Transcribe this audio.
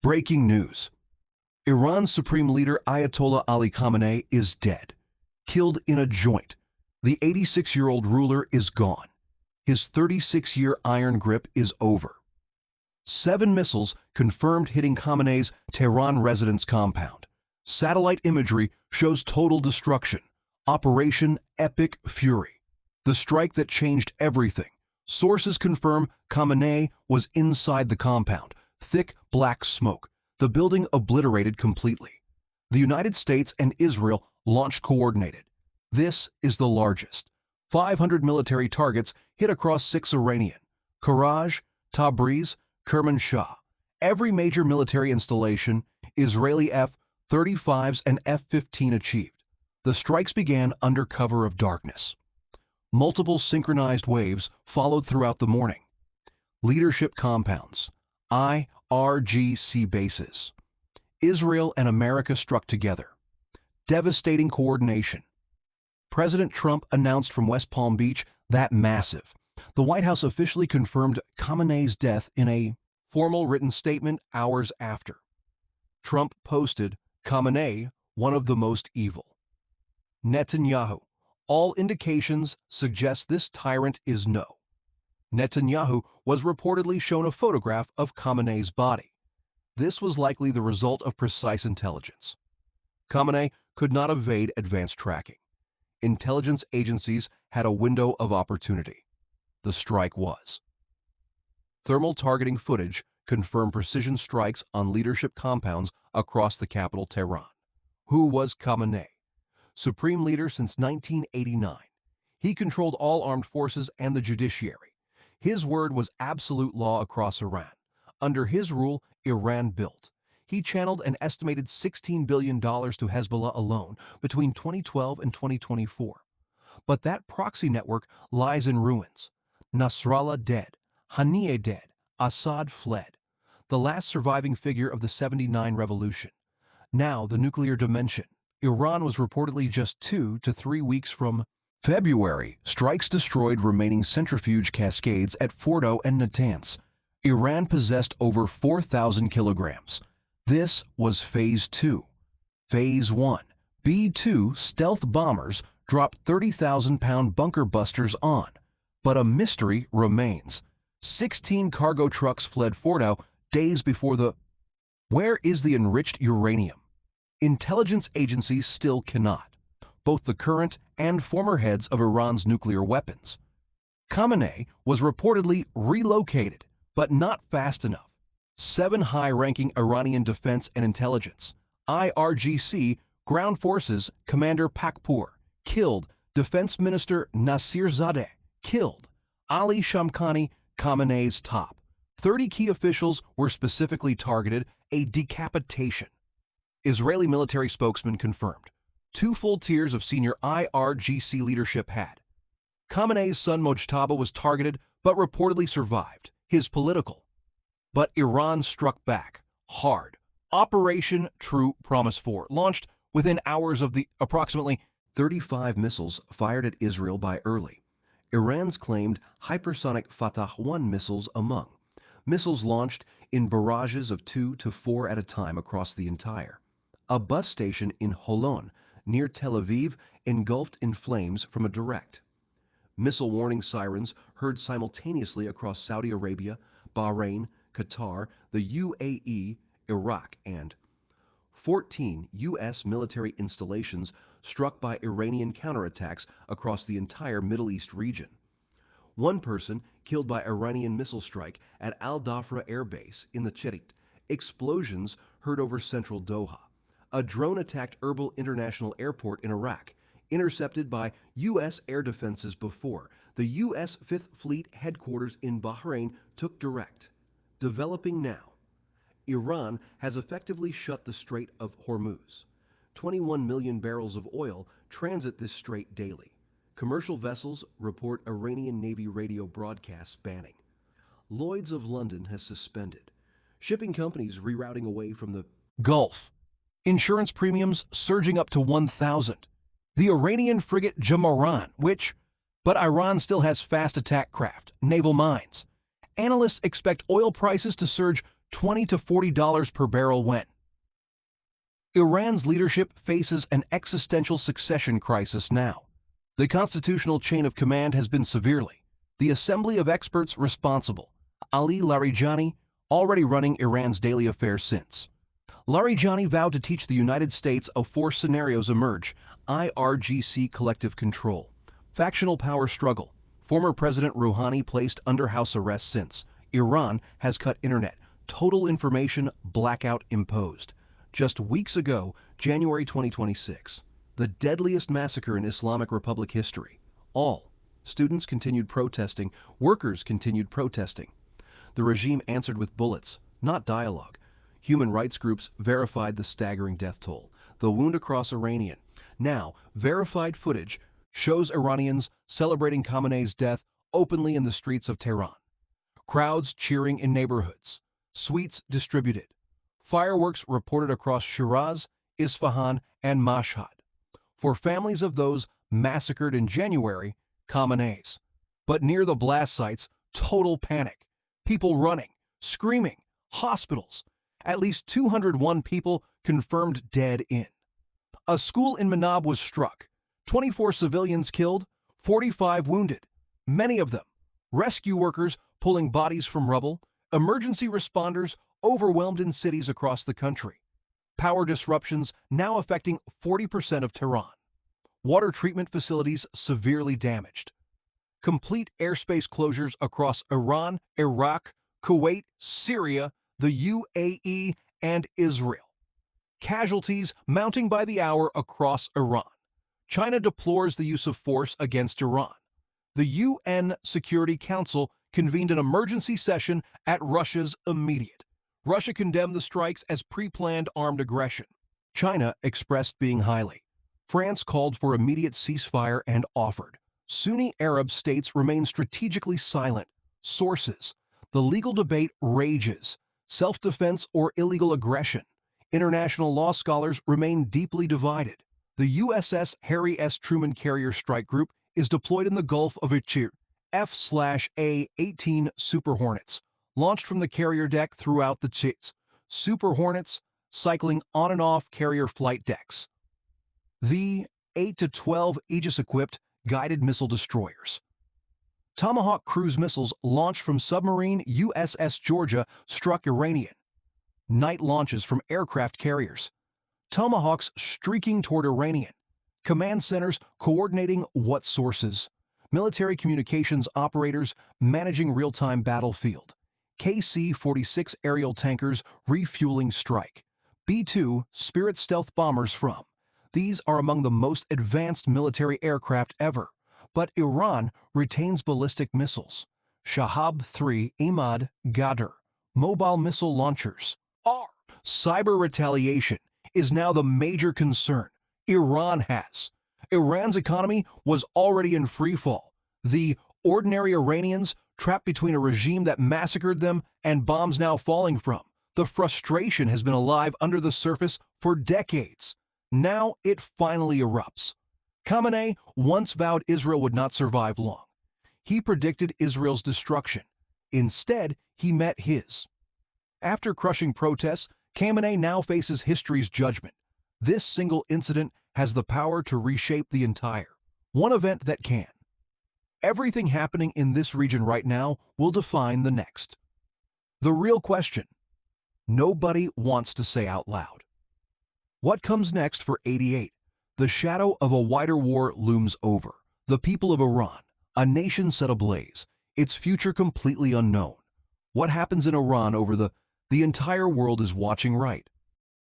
Breaking news. Iran's supreme leader Ayatollah Ali Khamenei is dead, killed in a joint. The 86-year-old ruler is gone. His 36-year iron grip is over. 7 missiles confirmed hitting Khamenei's Tehran residence compound. Satellite imagery shows total destruction. Operation Epic Fury. The strike that changed everything. Sources confirm Khamenei was inside the compound. Thick black smoke. The building obliterated completely. The United States and Israel launched coordinated. This is the largest. 500 military targets hit across 6 Iranian, Karaj, Tabriz, Kermanshah. Every major military installation, Israeli F-35s and F-15 achieved. The strikes began under cover of darkness. Multiple synchronized waves followed throughout the morning. Leadership compounds, IRGC bases. Israel and America struck together. Devastating coordination. President Trump announced from West Palm Beach that massive. The White House officially confirmed Khamenei's death in a formal written statement hours after. Trump posted, Khamenei, one of the most evil. Netanyahu, all indications suggest this tyrant is no. Netanyahu was reportedly shown a photograph of Khamenei's body. This was likely the result of precise intelligence. Khamenei could not evade advanced tracking. Intelligence agencies had a window of opportunity. The strike was. Thermal targeting footage confirmed precision strikes on leadership compounds across the capital Tehran. Who was Khamenei? Supreme leader since 1989. He controlled all armed forces and the judiciary. His word was absolute law across Iran. Under his rule, Iran built. He channeled an estimated $16 billion to Hezbollah alone between 2012 and 2024. But that proxy network lies in ruins. Nasrallah dead, Khamenei dead, Assad fled. The last surviving figure of the '79 revolution. Now the nuclear dimension. Iran was reportedly just 2 to 3 weeks from February. Strikes destroyed remaining centrifuge cascades at Fordo and Natanz. Iran possessed over 4,000 kilograms. This was Phase 2. Phase 1. B-2 stealth bombers dropped 30,000-pound bunker busters on. But a mystery remains. 16 cargo trucks fled Fordo days before the... Where is the enriched uranium? Intelligence agencies still cannot. Both the current and former heads of Iran's nuclear weapons. Khamenei was reportedly relocated, but not fast enough. 7 high-ranking Iranian defense and intelligence, IRGC, ground forces commander Pakpour, killed. Defense minister Nasirzadeh, killed. Ali Shamkhani, Khamenei's top. 30 key officials were specifically targeted, a decapitation. Israeli military spokesman confirmed. 2 full tiers of senior IRGC leadership had. Khamenei's son Mojtaba was targeted but reportedly survived. His political. But Iran struck back hard. Operation True Promise 4 launched within hours of the approximately 35 missiles fired at Israel by early. Iran's claimed hypersonic Fatah 1 missiles among. Missiles launched in barrages of 2 to 4 at a time across the entire. A bus station in Holon, near Tel Aviv, engulfed in flames from a direct. Missile warning sirens heard simultaneously across Saudi Arabia, Bahrain, Qatar, the UAE, Iraq, and 14 U.S. military installations struck by Iranian counterattacks across the entire Middle East region. 1 person killed by Iranian missile strike at Al Dhafra Air Base in the Cherit. Explosions heard over central Doha. A drone attacked Erbil International Airport in Iraq, intercepted by U.S. air defenses before the U.S. 5th Fleet headquarters in Bahrain took direct. Developing now. Iran has effectively shut the Strait of Hormuz. 21 million barrels of oil transit this strait daily. Commercial vessels report Iranian Navy radio broadcasts banning. Lloyd's of London has suspended. Shipping companies rerouting away from the Gulf. Insurance premiums surging up to 1,000. The Iranian frigate Jamaran, but Iran still has fast attack craft, naval mines. Analysts expect oil prices to surge $20 to $40 per barrel when Iran's leadership faces an existential succession crisis now. The constitutional chain of command has been severely. The assembly of experts responsible, Ali Larijani, already running Iran's daily affairs since. Larijani vowed to teach the United States of four scenarios emerge: IRGC collective control, factional power struggle, former President Rouhani placed under house arrest since, Iran has cut internet, total information blackout imposed. Just weeks ago, January 2026, the deadliest massacre in Islamic Republic history. Students continued protesting, workers continued protesting. The regime answered with bullets, not dialogue. Human rights groups verified the staggering death toll, the wound across Iranian. Now, verified footage shows Iranians celebrating Khamenei's death openly in the streets of Tehran. Crowds cheering in neighborhoods, sweets distributed. Fireworks reported across Shiraz, Isfahan, and Mashhad. For families of those massacred in January, Khamenei's. But near the blast sites, total panic. People running, screaming, hospitals. At least 201 people confirmed dead in. A school in Manab was struck. 24 civilians killed, 45 wounded. Many of them rescue workers pulling bodies from rubble, emergency responders overwhelmed in cities across the country. Power disruptions now affecting 40% of Tehran. Water treatment facilities severely damaged. Complete airspace closures across Iran, Iraq, Kuwait, Syria, the UAE, and Israel. Casualties mounting by the hour across Iran. China deplores the use of force against Iran. The UN Security Council convened an emergency session at Russia's immediate. Russia condemned the strikes as pre-planned armed aggression. China expressed being highly. France called for immediate ceasefire and offered. Sunni Arab states remain strategically silent. Sources: the legal debate rages. Self-defense or illegal aggression. International law scholars remain deeply divided. The USS Harry S. Truman Carrier Strike Group is deployed in the Gulf of Aqaba. F/A-18 Super Hornets, launched from the carrier deck throughout the chase. Super Hornets cycling on and off carrier flight decks. The 8 to 12 Aegis-equipped guided missile destroyers. Tomahawk cruise missiles launched from submarine USS Georgia struck Iranian. Night launches from aircraft carriers. Tomahawks streaking toward Iranian. Command centers coordinating what sources. Military communications operators managing real-time battlefield. KC-46 aerial tankers refueling strike. B-2 Spirit stealth bombers from. These are among the most advanced military aircraft ever. But Iran retains ballistic missiles. Shahab-3 Ahmad Ghadr. Mobile missile launchers. Cyber retaliation is now the major concern Iran has. Iran's economy was already in freefall. The ordinary Iranians trapped between a regime that massacred them and bombs now falling from. The frustration has been alive under the surface for decades. Now it finally erupts. Khamenei once vowed Israel would not survive long. He predicted Israel's destruction. Instead, he met his. After crushing protests, Khamenei now faces history's judgment. This single incident has the power to reshape the entire. One event that can. Everything happening in this region right now will define the next. The real question, nobody wants to say out loud. What comes next for 88? The shadow of a wider war looms over. The people of Iran, a nation set ablaze, its future completely unknown. What happens in Iran over the entire world is watching right.